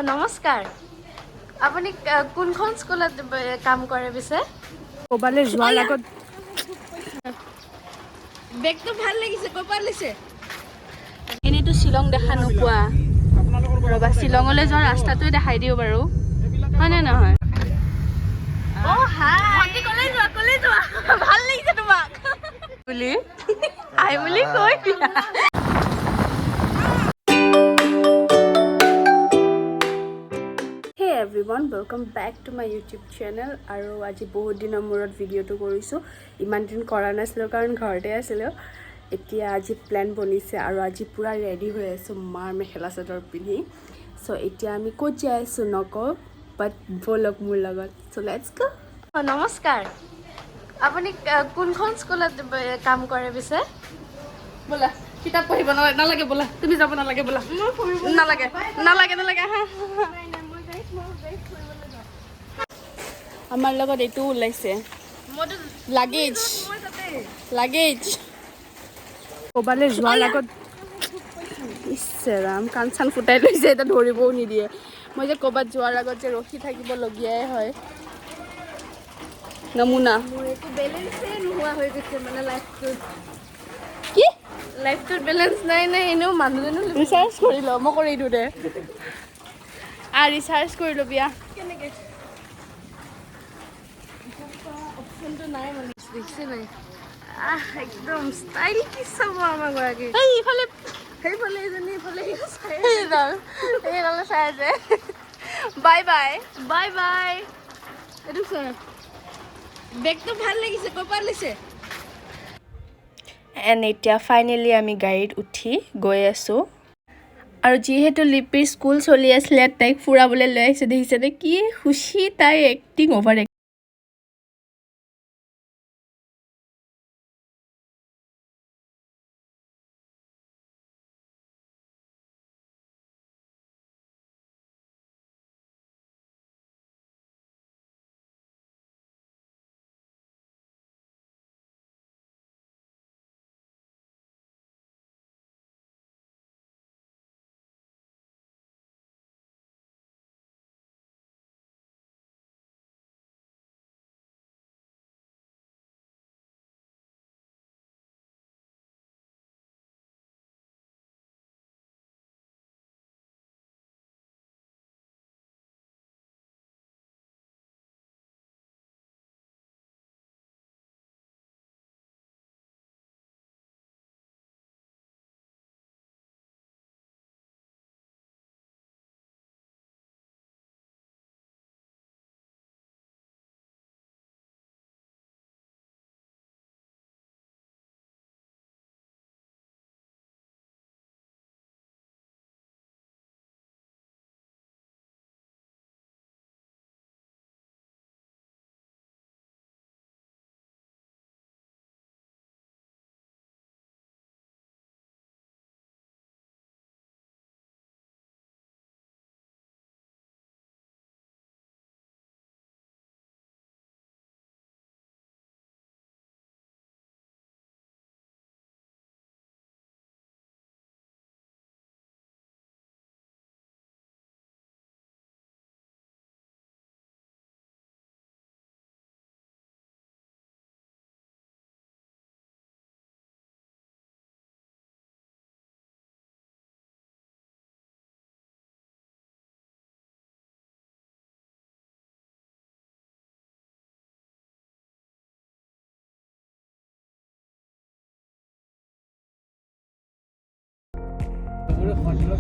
নমস্কাৰ আপুনি কোনখন স্কুলত কাম কৰে পিছে ক'বালৈ যোৱাৰ আগত বেগটো ভাল লাগিছে ক'ৰ লৈছে এনেইতো শ্বিলং দেখা নোপোৱা ৰবা শ্বিলঙলৈ যোৱা ৰাস্তাটোৱে দেখাই দিওঁ বাৰু হয় নে নহয় ভণ্টি কলৈ যোৱা ভাল লাগিছে তোমাক বুলি আই বুলি কৈ দিয়া Hey everyone, welcome back to my YouTube channel আৰু আজি বহুত দিনৰ মূৰত ভিডিঅ'টো কৰিছোঁ ইমান দিন কৰা নাছিলোঁ কাৰণ ঘৰতে আছিলোঁ এতিয়া আজি প্লেন বনিছে আৰু আজি পুৰা ৰেডি হৈ আছোঁ মাৰ মেখেলা চাদৰ পিন্ধি চ' এতিয়া আমি ক'ত যাই আছোঁ নকওঁ বাট ব'লক মোৰ লগত চ' লেটছ গো নমস্কাৰ আপুনি কোনখন স্কুলত কাম কৰে পিছে ব'লা কিতাপ পঢ়িব নালাগে ব'লা তুমি যাব নালাগে ব'লা নালাগে নালাগে নালাগে আহা আমাৰ লগত এইটো ওলাইছে লাগেজ লাগেজ ক'বালৈ যোৱাৰ আগত ইছৰাম কাণ চান ফুটাই লৈছে এতিয়া ধৰিবও নিদিয়ে মই যে ক'ৰবাত যোৱাৰ আগত যে ৰখি থাকিবলগীয়াই হয় নমুনা মোৰ একো বেলেঞ্চে নোহোৱা হৈ গৈছে মানে কি লাইফটোত বেলেঞ্চ নাই এনেও মানুহজনো ৰিচাৰ্জ কৰি ল মই কৰি দিওঁ দে ৰিচাৰ্জ কৰি ল'বি কেনেকৈ অপশ্যনটো নাই মানে দেখিছে নাই একদম ষ্টাইল কি চাব আমাৰ গৰাকী ইফালে সেইফালে এজনী ইফালে এইডালে চাই আছে বাই বাই বাই বাই এইটো চোৱা বেগটো ভাল লাগিছে ক'ৰ লৈছে এণ্ড এতিয়া ফাইনেলি আমি গাড়ীত উঠি গৈ আছোঁ আৰু যিহেতু লিপিৰ স্কুল চলি আছিলে তাইক ফুৰাবলৈ লৈ আহিছে দেখিছেনে কি খুচি তাই এক্টিং অভাৰ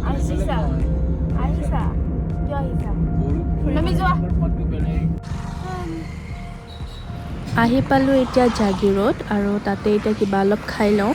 আহিছা কিয় আহিছা নামি যোৱা আহি পালোঁ এতিয়া জাগিৰোড আৰু তাতে এতিয়া কিবা অলপ খাই লওঁ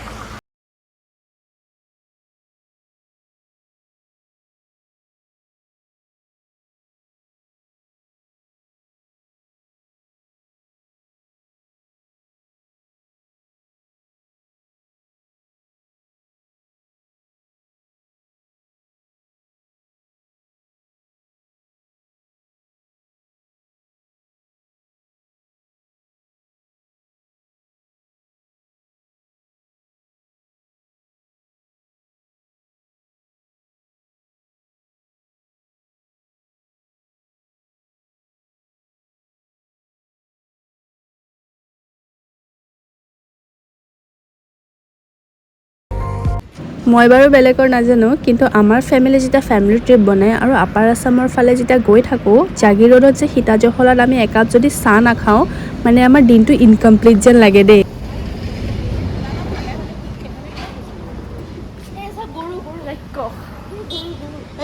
মই বাৰু বেলেগৰ নাজানো, কিন্তু আমাৰ ফেমিলি যেতিয়া ফেমিলি ট্ৰিপ বনায় আৰু আপাৰ আছামৰ ফালে যেতিয়া গৈ থাকোঁ, জাগিৰোডত যে সীতা জখলাত আমি একাপ যদি চাহ নাখাওঁ মানে আমাৰ দিনটো ইনকমপ্লিট যেন লাগে দেই।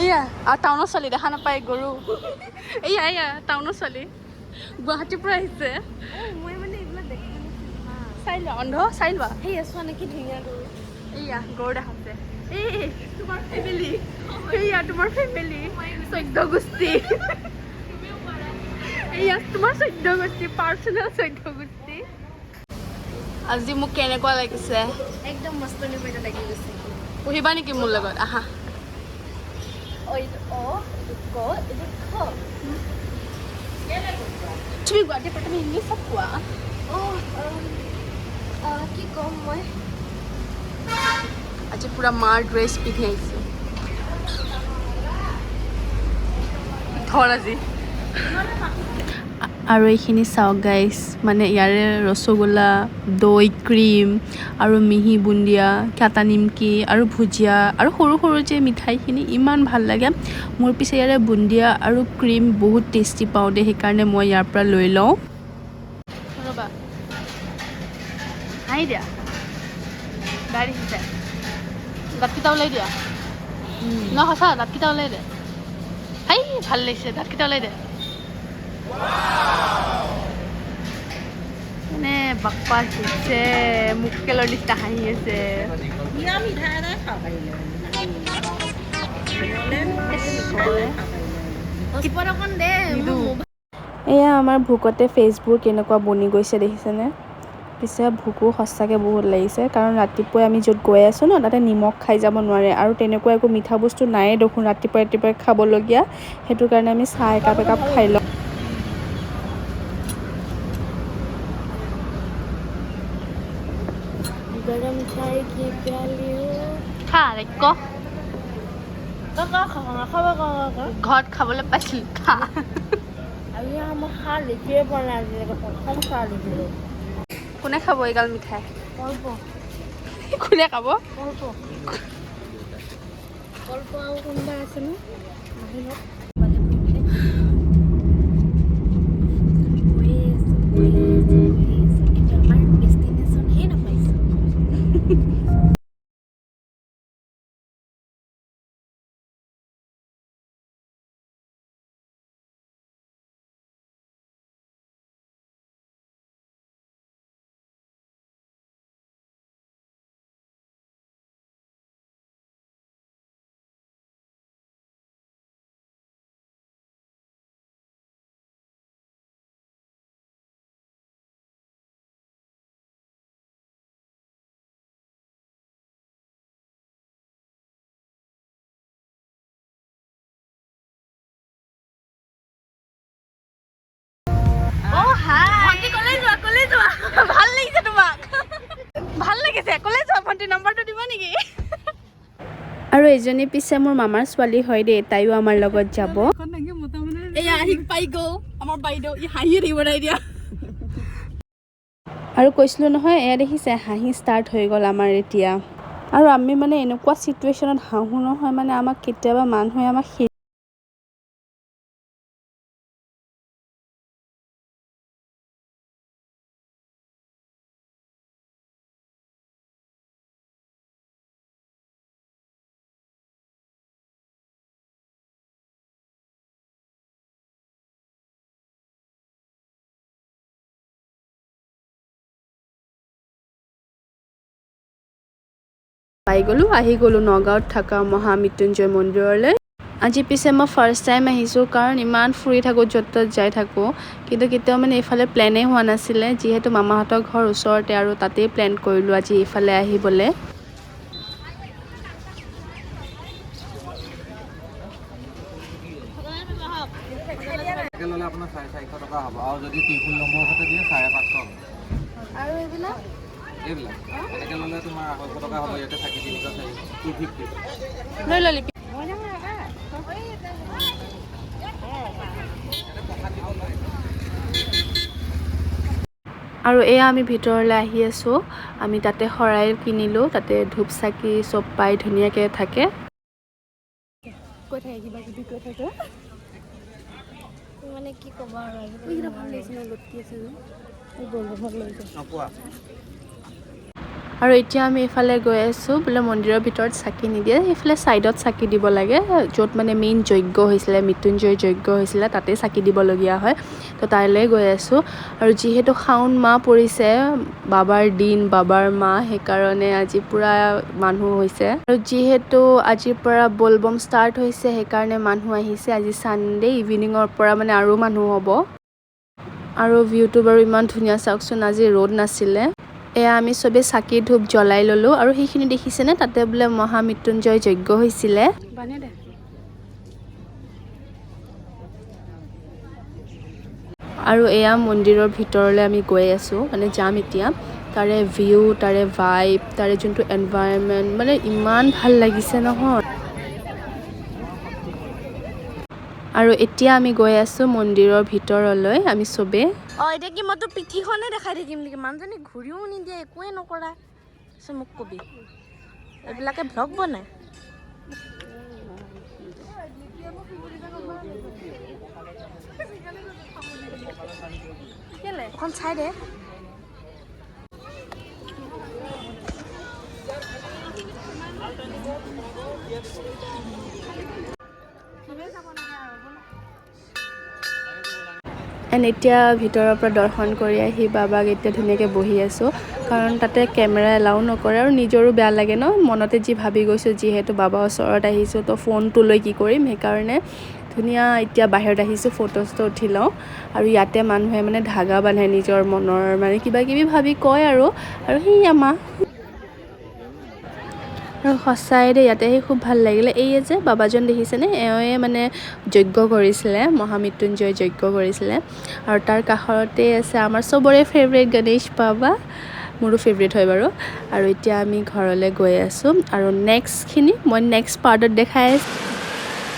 এয়া আৰু টাউনৰ ছোৱালী দেখা নাপায় গৰু। এয়া টাউনৰ ছোৱালী গুৱাহাটীৰ পৰা আহিছে। মই মানে এইবিলাক দেখা নাছিলোঁ। চাই লোৱা অন্ধ, চাই লোৱা। সেই আছোঁ নেকি ধুনীয়া গৰু। এয়া গৰু দেখাইছে। এই তোমাৰ ফেমিলি, এয়া তোমাৰ ফেমিলি 14 গোষ্ঠী। এয়া তোমাৰ 14 গোষ্ঠী, পাৰ্চনেল 14 গোষ্ঠী। আজি মোক কেনেকুৱা লাগিছে? একদম মস্তনি পইটা লাগি গৈছে। পঢ়িবা নেকি মোৰ লগত? আহা। তুমি গুৱাহাটীৰ পৰা তুমি ইংলিছত কোৱা। কি ক'ম মই? আজি পুৰা মাৰ ড্ৰেছ পিন্ধি আহিছোঁ। ধৰ আজি আৰু এইখিনি চাওক গাইছ, মানে ইয়াৰে ৰসগোল্লা, দৈ ক্ৰীম আৰু মিহি বুন্দিয়া, কাটা নিমকি আৰু ভুজিয়া আৰু সৰু সৰু যে মিঠাইখিনি ইমান ভাল লাগে। মোৰ পিছে ইয়াৰে বুন্দিয়া আৰু ক্ৰীম বহুত টেষ্টি পাওঁ দে, সেইকাৰণে মই ইয়াৰ পৰা লৈ লওঁ। ৰ'বা হাঁহি দিয়া, গাড়ী আহিছে, দাঁতকেইটা ওলাই দিয়া। ন সঁচা দাঁতকেইটা ওলাই দে। হাই ভাল লাগিছে, দাঁতকেইটা ওলাই দে। মানে বাপ্পা আহিছে, মুক্কেলৰ নিচিনা হাঁহি আছে। এয়া আমাৰ ভোকতে ফেচবুক কেনেকুৱা বনি গৈছে দেখিছেনে? পিছে ভোকো সঁচাকৈ বহুত লাগিছে, কাৰণ ৰাতিপুৱাই আমি য'ত গৈ আছোঁ ন, তাতে নিমখ খাই যাব নোৱাৰে আৰু তেনেকুৱা একো মিঠা বস্তু নায়েই দেখোন ৰাতিপুৱাই খাবলগীয়া। সেইটো কাৰণে আমি চাহ একাপ খাই লওঁ। गरम चाय की प्याली খা ক ঘৰত খাবলৈ পাইছিলি খা। আমি আমাৰ খাৰ দেখিয়ে পোৱা নাই আজিলৈকে, প্ৰথম খাৰ দেখিলোঁ। কোনে খাব এইগাল মিঠাই? কল্প কোনে খাব? কল্প কল্প আৰু কোনোবা আছেনে? আহিলক কিন্তু আমাৰ ডেষ্টিনেশ্যনহে নাপাইছোঁ। ভাল লাগিছে তোমাক? ভাল লাগিছে, কলে যোৱা ভণ্টি, নম্বৰটো দিব নেকি? আৰু এজনী পিছে মোৰ মামাৰ ছোৱালী হয় দেই, তাইও আমাৰ লগত যাব। এয়া আহি পাই গ'ল আমাৰ বাইদেউ, হাঁহিয়ে থাকিব তাই দিয়া। আৰু কৈছিলোঁ নহয়, এয়া দেখিছে হাঁহি ষ্টাৰ্ট হৈ গ'ল আমাৰ এতিয়া। আৰু আমি মানে এনেকুৱা চিটুৱেশ্যনত হাঁহো নহয়, মানে আমাক কেতিয়াবা মানুহে আমাক পাই গ'লোঁ, আহি গ'লোঁ নগাঁৱত থকা মহামৃত্যুঞ্জয় মন্দিৰলৈ। আজি পিছে মই ফাৰ্ষ্ট টাইম আহিছোঁ, কাৰণ ইমান ফুৰি থাকোঁ, য'ত ত'ত যাই থাকোঁ, কিন্তু কেতিয়াও মানে এইফালে প্লেনেই হোৱা নাছিলে। যিহেতু মামাহঁতৰ ঘৰ ওচৰতে আৰু তাতেই প্লেন কৰিলোঁ আজি এইফালে আহিবলৈ। আপোনাৰ 450 টকা হ'ব, আৰু যদি ত্ৰিপুল নম্বৰ সৈতে দিয়ে 550 হ'ব। আৰু এইবিলাক এইবিলাক এনেকৈ ল'লে তোমাৰ 250 টকা হ'ব। ইয়াতে থাকি 250 লৈ ল লিপি। আৰু এয়া আমি ভিতৰলৈ আহি আছোঁ। আমি তাতে শৰাই কিনিলোঁ, তাতে ধূপ চাকি চব পাই ধুনীয়াকৈ থাকে। কৈ থাকে কিবা কিবি কৈ থাকে। মানে কি ক'বা আৰু এইকেইটা ভাল লাগিছে ন, লটকি আছে যে এই বৰষুণত লৈ যায়। নপোৱা আৰু এতিয়া আমি এইফালে গৈ আছোঁ, বোলে মন্দিৰৰ ভিতৰত চাকি নিদিয়ে, সেইফালে ছাইডত চাকি দিব লাগে, য'ত মানে মেইন যজ্ঞ হৈছিলে, মৃত্যুঞ্জয় যজ্ঞ হৈছিলে, তাতে চাকি দিবলগীয়া হয়। তো তাইলৈ গৈ আছোঁ। আৰু যিহেতু শাওণ মাহ পৰিছে, বাবাৰ দিন, বাবাৰ মাহ, সেইকাৰণে আজি পূৰা মানুহ হৈছে। আৰু যিহেতু আজিৰ পৰা বলবম ষ্টাৰ্ট হৈছে, সেইকাৰণে মানুহ আহিছে। আজি ছানডে ইভিনিঙৰ পৰা মানে আৰু মানুহ হ'ব। আৰু ভিউটো বাৰু ইমান ধুনীয়া, চাওকচোন, আজি ৰ'দ নাছিলে। এয়া আমি চবেই চাকি ধূপ জ্বলাই ল'লোঁ। আৰু সেইখিনি দেখিছেনে, তাতে বোলে মহামৃত্যুঞ্জয় যজ্ঞ হৈছিলে। আৰু এয়া মন্দিৰৰ ভিতৰলৈ আমি গৈ আছোঁ, মানে যাম এতিয়া। তাৰে ভিউ, তাৰে ভাইব, তাৰে যোনটো এনভাইৰনমেণ্ট, মানে ইমান ভাল লাগিছে নহয়। আৰু এতিয়া আমি গৈ আছোঁ মন্দিৰৰ ভিতৰলৈ, আমি চবেই। এতিয়া কি মইতো পিঠিখনে দেখাই থাকিম নেকি? মানুহজনী ঘূৰিও নিদিয়ে, একোৱে নকৰা। মোক কবি এইবিলাকে ভ্লগ বনায়। এখন চাই দে। এতিয়া ভিতৰৰ পৰা দৰ্শন কৰি আহি বাবাক এতিয়া ধুনীয়াকৈ বহি আছোঁ, কাৰণ তাতে কেমেৰা এলাউ নকৰে। আৰু নিজৰো বেয়া লাগে ন, মনতে যি ভাবি গৈছোঁ, যিহেতু বাবাৰ ওচৰত আহিছোঁ, তো ফোনটো লৈ কি কৰিম, সেইকাৰণে ধুনীয়া এতিয়া বাহিৰত আহিছোঁ, ফটোজটো উঠি লওঁ। আৰু ইয়াতে মানুহে মানে ধাগা বান্ধে, নিজৰ মনৰ মানে কিবা কিবি ভাবি কয় আৰু সেই আমাৰ আৰু সঁচাই দেই, ইয়াতে আহি খুব ভাল লাগিলে। এই যে বাবাজন দেখিছেনে, এওঁৱে মানে যজ্ঞ কৰিছিলে, মহামৃত্যুঞ্জয় যজ্ঞ কৰিছিলে। আৰু তাৰ কাষতে আছে আমাৰ চবৰে ফেভৰেট গণেশ বাবা, মোৰো ফেভৰেট হয় বাৰু। আৰু এতিয়া আমি ঘৰলৈ গৈ আছোঁ, আৰু নেক্সটখিনি মই নেক্সট পাৰ্টত দেখাই আছোঁ।